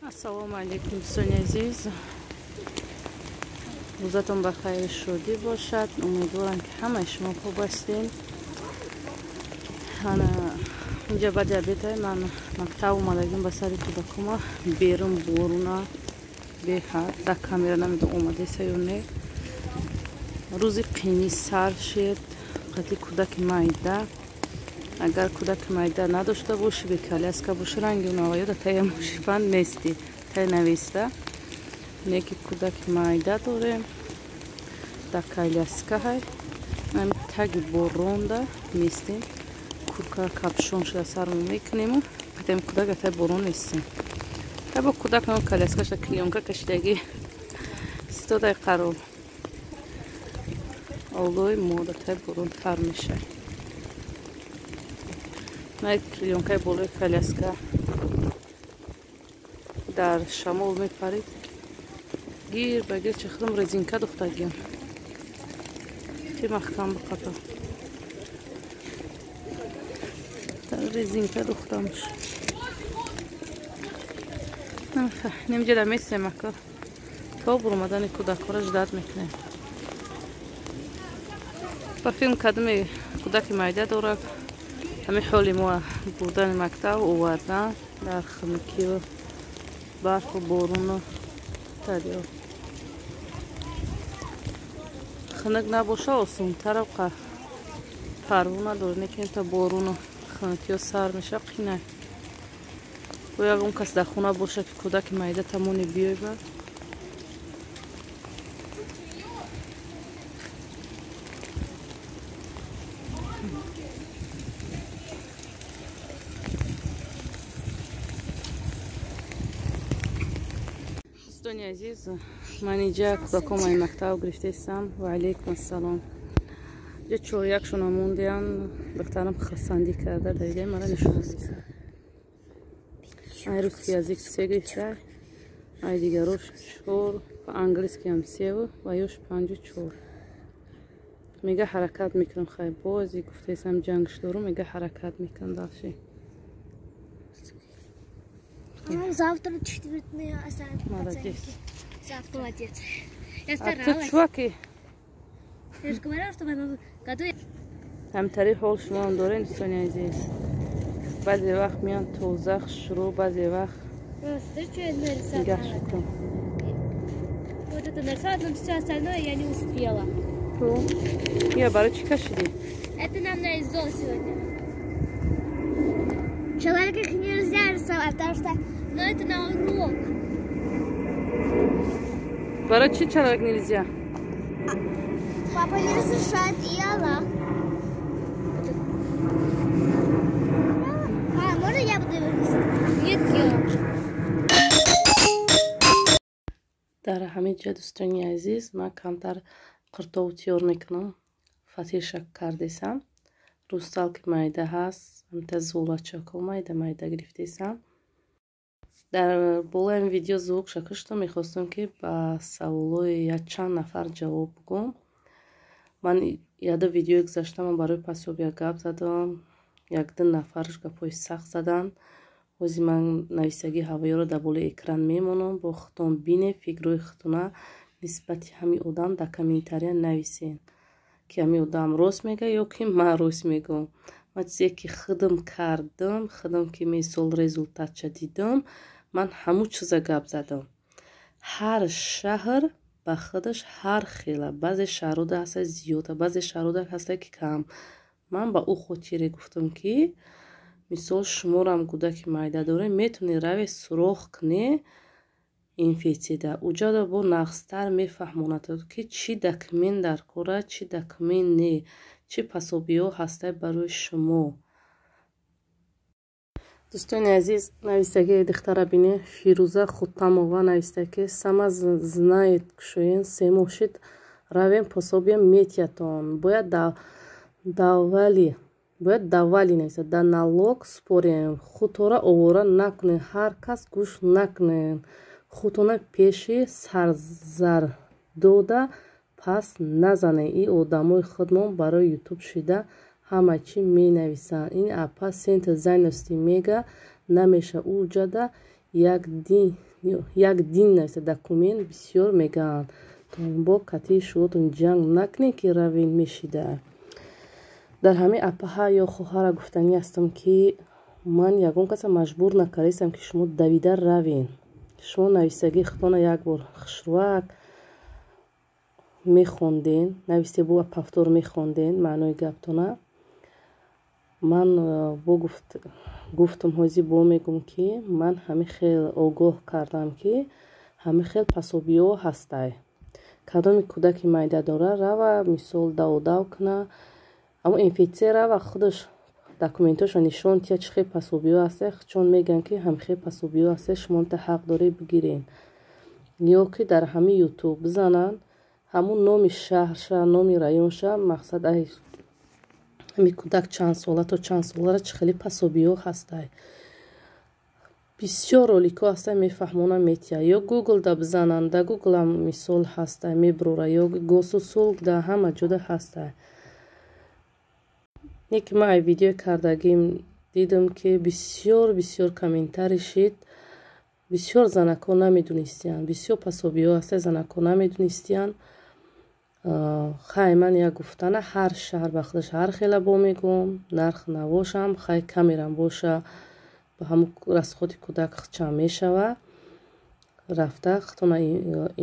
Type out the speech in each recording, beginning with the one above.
Ассалому алейкум, دوستان عزیز. روزتون بخیر شادی باشد. امیدوارم که همه شما خوب هستین. اینجا بعد بیت من مقطع اومدگیم به سر کودکم بیرون بورونا به در کامera نمیدونم اومده سیونه روزی قینی سر شد قطعی کودک مایده. اگر کودک مایده نداشته باشی به کالسکا باشه رنگی اونها یا تای مشفن نیستی تای نویسته نیکی کودک مایده داره در کالسکا های نمی تاگی برونده نیستیم کورکا کپشون شده سرمون میکنیم قطعیم کودک تای برون نیستیم تای با کودک نمون کالسکا شده کلیونکا کشتگی 100 دقیقه رو اولوی موده تای برون تر میشه نه کلیونکای بولوی کالسکا در شمال میپرید گیر بگیر چخدم رزینکا دختگیم تی محکم بقطع در رزینکا دختمش نمیجه در میسته مکا تا برمدن کودک را جداد میکنه با فیلم کدومی کودک مایده داره همه حالی ما بودن مکتب اووردن در خنکی و برف و بارون و دریا خنک نباشه آسون تر و پروونه داره نکنیم تا بارون و خنکی و سر میشه قینه و اون کس در خونه باشه که کودک مایده تمونی بیای بر دوستان عزیز من اینجا کودکم های مکتب گرفته ایستم و علیکم السلام اینجا چوریکشون موندیان دخترم خستندی کرده دیگه مرا نشون میدن این روز که از یک سه گرفته این دیگه روش 4 و انگلیسی هم 3 و یوش 5 و 4 میگه حرکت میکنم خیلی بازی گفته ایستم جنگش دارم میگه حرکت میکنم داشتی Завтра 4 оставим. Молодец. Завтра молодец. Я А старалась. ты чуваки? Я же говорила, что в этом году... همتری حال شما هم داره دوستان عزیز بعضی وقت میان توزخ شروع بعضی وقت Ты что я нарисовала? نگهش کن Вот это нарисовала, но все остальное я не успела. تو یا برای چی کشیدی؟ Это нам нарисовал сегодня. Человек их нельзя рисовать, потому что... Ну это на урок. برای چی چراغ نریزیا؟ Папа не разрешает, и она. Можно я буду его рисовать? Нет, я. در همین جا دوستان عزیز من کمتر قرطو تیار میکنم فتیش کردیسم روستال که مایده هست همتا زولا چاکو مایده گرفتیسم در بالا این ویدیو زوگ شکشتم میخواستم که با سوالای یک چند نفر جواب بگم من یاده ویدیو گذاشتم برای پاسوب یک گپ زدم یک دو نفرش گپای سخت زدن وزی من نویسگی هوایی رو در بالا اکران میمونم با خودتون بینه فکروی خودتون نسبت همین آدم در کامنتاری نویسین که همین آدم راست میگه یا که من راست میگم من چیزی که خودم کردم خودم که مثال رزولتات چه دیدم من همون چیزا گپ زدم هر شهر با خودش هر خیله بعضی شهرها هست زیاده بعضی شهرها هست که کم من با او خاطره گفتم که مثال شما رو هم کودک مایده داره میتونی روی سراخ کنی اینفیسیده اوجا دا با نقصتر میفهموند که چی دکمین در کاره چی دکمین نه چی پسابی ها هسته برای شما دوستان عزیز نویسته دختره بینه فیروزه خودتماوا نویسته که سما знает кшоен семошит равен пособием метятон باید давали نویسته در налог спорим худтора овора накунен ҳар кас гӯш накунен худтона пеши сарзар дода пас назанед ин одамои худмон барои ютуб шида ҳама чӣ менависанд ин апа сент зайности мега намеша уҷада як як дин наста документ бисёр мегаанд то бо кати шуотун ҷанг накне ки равин мешида. дар ҳамин апаҳа ё хоҳара гуфтанӣ ҳастам ки ман ягон каса маҷбур накардистам ки шумо давида равен. шумо нависагии худтона як бор хушрӯак мехонден, нависте бо павтор мехонден маънои гаптона. ман бо гуфтум ҳози бо мегум ки ман ҳамин хел огоҳ кардам ки ҳамин хел пасобиҳо ҳастай. кадоми кӯдаки майда дора рава мисол дав кна аммо инфитсия рава худаш документоша нишон тия чӣ хел пасобиҳо ҳастай чун меган ки ҳамин хел пасобиҳо ҳастай шумо ҳақ доред бигирен. ё ки дар ҳамин ютуб бизананд ҳамун номи шаҳрша номи районша мақсад ҳамин кӯдак чанд сола то чанд солара чӣ хели пасобиҳо ҳастай. бисёр роликҳо ҳастай мефаҳмонам метия ё гугл да бизананд да гугл ҳам мисол ҳастай мебурора ё госусулк да ҳама ҷода ҳастай. неки ман ай видео кардагим дидам ки бисёр комментарӣ шид. бисёр занако намедунистиянд бисёр пасобиҳо ҳастай занако намедунистиянд. хай ман як гуфтана ҳар шаҳр ба худаш ҳар хела бо мегӯм нарх навошам хай камерам боша ба ҳамун расходи кӯдак чанд мешава рафта хутона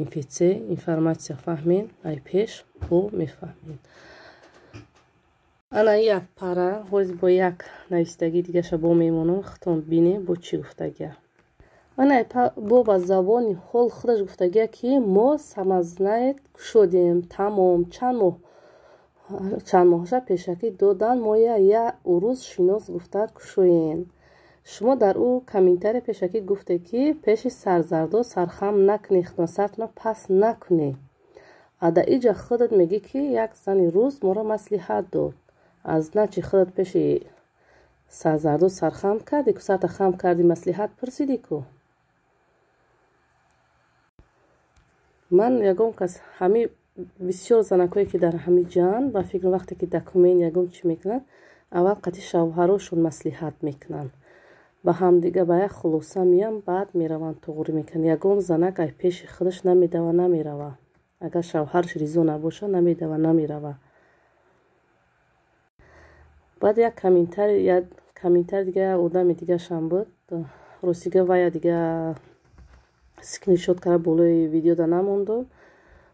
инфитсия информатсия фаҳмед ай пеш бо мефаҳмед. ана як пара ҳоз бо як навистагӣ дигаша бо мемонам хутон бине бо чӣ гуфтагия. ана бо ба забони ҳол худаш гуфтагия ки мо самазнает шудем тамом чанд моҳаша пешакӣ додан мо я урӯз шинос гуфта кушоен. шумо дар ӯ комментария пешакӣ гуфте ки пеши сарзардо сархам накунӣ худнасартона пас накунӣ. ада иҷа худат мегӣ ки як зани рӯз моро маслиҳат дод аз начи худат пеши сарзардо сархам кардӣ ку сарта хам кардӣ маслиҳат пурсидӣ ку. ман ягон кас ҳамин бисёр занакое ки дар ҳамин ҷан ба фикр вақте ки документ ягон чӣ мекунад аввал қати шавҳарошон маслиҳат мекунанд ба ҳамдига ба як хулоса миям баъд мераванд тоғурӣ мекунанд. ягон занак ай пеши худаш намедава намерава агар шавҳараш ризо набоша намедава намерава. баъд як комментари дига одами дигашам буд ростига вая дига скриншот кара болои видеода намондум.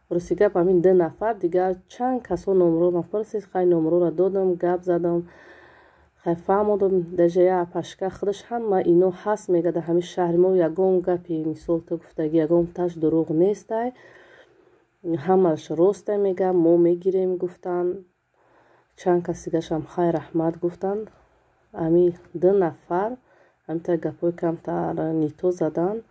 ростига ба ҳамин 2 нафар дига чанд касо номроро пурсид хай номрора додам гап задам хай фаҳмодам даже я пашка худаш ҳама ино ҳаст мега дар ҳамин шаҳри мо ягон гапи мисол то гуфтаги ягон таш дурӯғ нестай ҳамаш ростай мега мо мегирем гуфтанд. чанд кас дигашам хай раҳмат гуфтанд. ҳамин 2 нафар ҳамита гапҳои камтар нито заданд.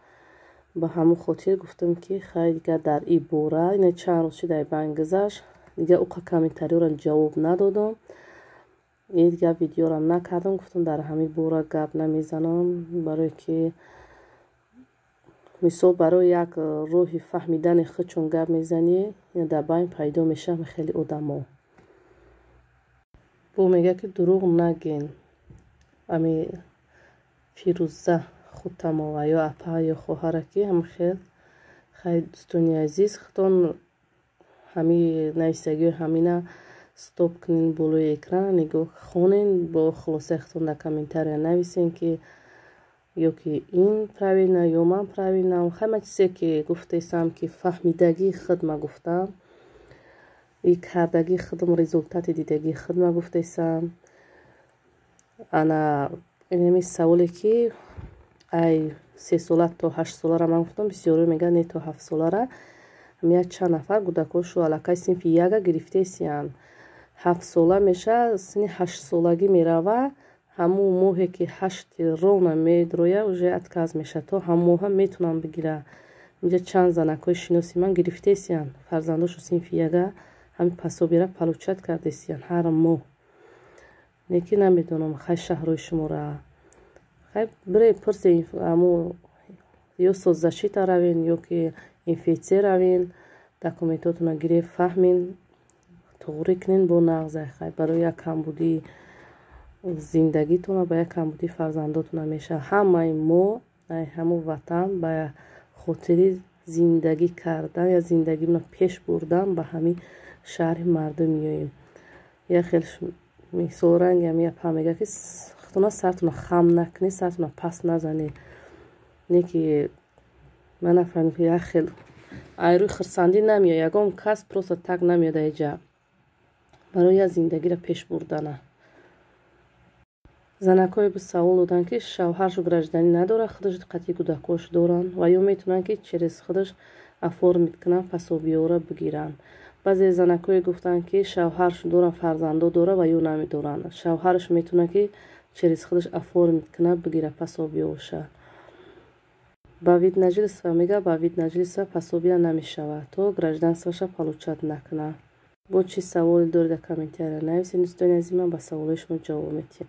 ба ҳамон хотир гуфтам ки хай дига дар ин бора ина чанд рӯз шид ай байн гузашт дига уқа комментариёра ҷавоб надодам. дига видеорам накардам гуфтам дар ҳамин бора гап намезанам барое ки мисол барои як роҳи фаҳмидани худ чун гап мезанӣ ин дар байн пайдо мешавад хеле одамо бо мега ки дурӯғ наген. ами фирӯза хутамова ё апа ё хоҳара ки ҳамин хел хай дӯстони азиз хутон ҳамин нависагиҳо ҳамина стоп кунин болои экран нигоҳ хонен бо хулосаи хутон дар комментария нависен ки ё ки ин правилна ё ман правилнам. ҳама чизе ки гуфтесам ки фаҳмидагии худ ма гуфтам и кардагии худам результати дидагии худ ма гуфтесам. ана инами саволе ки ай 3 сола то 8 солара ман гуфтам бисёрӣ мегӯянд не то 7 солара як чанд нафар кӯдакошу аллакай синфи яга гирифтесиянд 7 сола меша сини 8 солагӣ мерава ҳамун моҳе ки 8 рона медроя уже отказ меша то ҳамон моҳа метунам бигира. инҷа чанд занакои шиноси ман гирифтесиянд фарзандошу синфи яга ҳамин пасобира палучат кардесиянд ҳар моҳ. неки намедонам хай шаҳрҳои шумора хай бире пурсе аммо ё соцзащита равен ё ки инфитсия равен документотуна гирефт фаҳмин тоғурӣ кунен бо нағзай хай барои як камбудӣ зиндагитона ба як камбудӣ фарзандотуна меша. ҳамаи мо ай ҳамун ватан ба хотири зиндагӣ кардан я зиндагиро пеш бурдан ба ҳамин шаҳри мардум меоем. Я хел мисол рангам япа мега ки хутуна сартуна хам накунӣ, сартуна паст назанӣ. Не ки ман нафаҳмидам ки як хел айрӯи хирсандӣ намеояд, ягон кас просто так намеояд айҷа барои як зиндагиро пеш бурдана. занакое би савол доданд ки шавҳараш гражданӣ надорад, худаш диққати кӯдакош доранд ва ё метавонанд ки через худаш оформит кунанд, пособиёро бигиранд. баъзе занакое гуфтанд ки шавҳараш доранд, фарзандо дорад ва ё намедоранд. шавҳараш метавонад ки через худаш оформит кунад, бигира пособиёша. ба вид на жилиста мега ба вид на жилиста пособия намешавад, то гражданствоша получат накунад. бо чӣ саволе доред дар комментария нависед. дӯстони азиз, ман ба саволои шумо ҷавоб медиҳам.